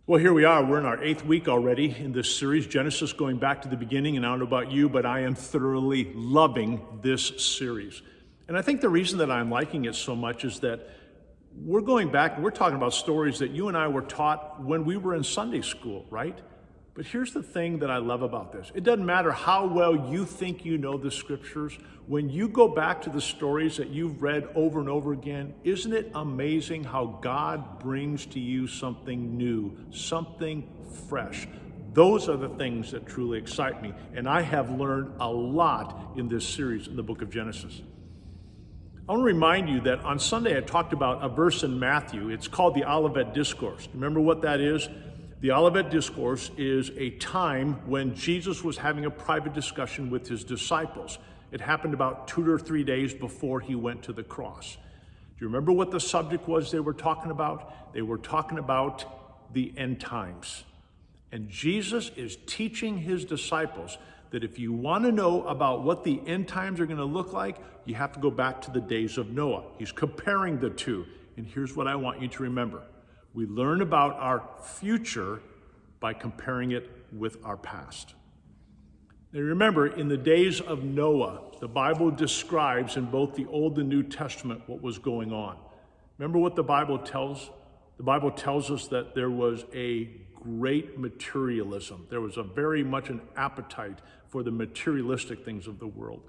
Well, here we are. We're in our 8th week already in this series, Genesis, going back to the beginning. And I don't know about you, but I am thoroughly loving this series. And I think the reason that I'm liking it so much is that we're going back and we're talking about stories that you and I were taught when we were in Sunday school, right? But here's the thing that I love about this. It doesn't matter how well you think you know the scriptures. When you go back to the stories that you've read over and over again, isn't it amazing how God brings to you something new, something fresh? Those are the things that truly excite me. And I have learned a lot in this series in the book of Genesis. I want to remind you that on Sunday I talked about a verse in Matthew. It's called the Olivet Discourse. Remember what that is? The Olivet Discourse is a time when Jesus was having a private discussion with his disciples. It happened about 2 or 3 days before he went to the cross. Do you remember what the subject was they were talking about? They were talking about the end times. And Jesus is teaching his disciples that if you want to know about what the end times are going to look like, you have to go back to the days of Noah. He's comparing the two. And here's what I want you to remember. We learn about our future by comparing it with our past. Now remember, in the days of Noah, the Bible describes in both the Old and New Testament what was going on. Remember what the Bible tells? The Bible tells us that there was a great materialism. There was a very much an appetite for the materialistic things of the world.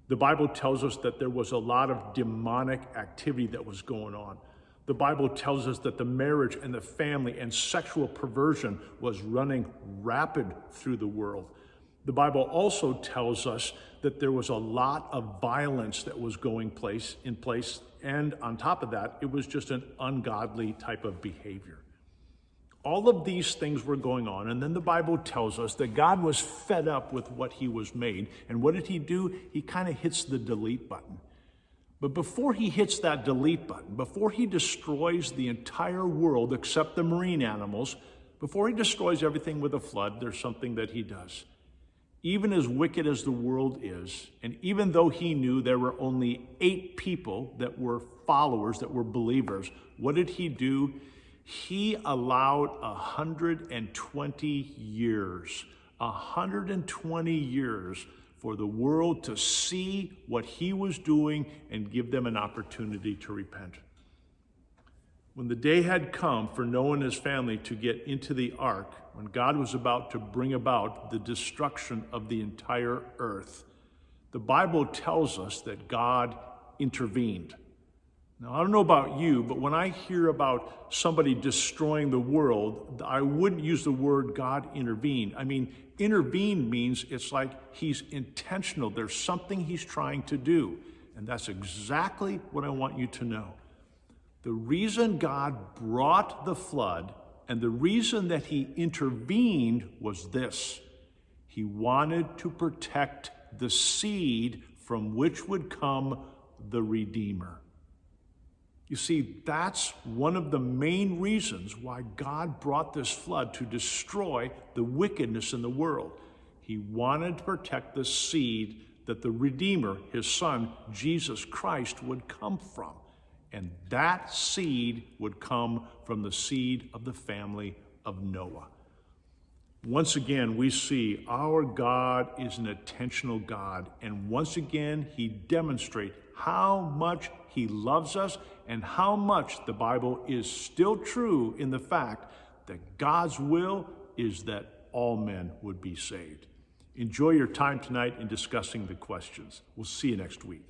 The Bible tells us that there was a lot of demonic activity that was going on. The Bible tells us that the marriage and the family and sexual perversion was running rapid through the world. The Bible also tells us that there was a lot of violence that was in place, and on top of that, it was just an ungodly type of behavior. All of these things were going on, and then the Bible tells us that God was fed up with what he was made, and what did he do? He kind of hits the delete button. But before he hits that delete button, before he destroys the entire world except the marine animals, before he destroys everything with a flood, there's something that he does. Even as wicked as the world is, and even though he knew there were only 8 people that were followers, that were believers, what did he do? He allowed 120 years for the world to see what he was doing and give them an opportunity to repent. When the day had come for Noah and his family to get into the ark, when God was about to bring about the destruction of the entire earth, the Bible tells us that God intervened. Now, I don't know about you, but when I hear about somebody destroying the world, I wouldn't use the word God intervened. I mean, intervene means it's like he's intentional. There's something he's trying to do. And that's exactly what I want you to know. The reason God brought the flood and the reason that he intervened was this. He wanted to protect the seed from which would come the Redeemer. You see, that's one of the main reasons why God brought this flood, to destroy the wickedness in the world. He wanted to protect the seed that the Redeemer, his son, Jesus Christ, would come from. And that seed would come from the seed of the family of Noah. Once again, we see our God is an intentional God. And once again, he demonstrates how much he loves us and how much the Bible is still true in the fact that God's will is that all men would be saved. Enjoy your time tonight in discussing the questions. We'll see you next week.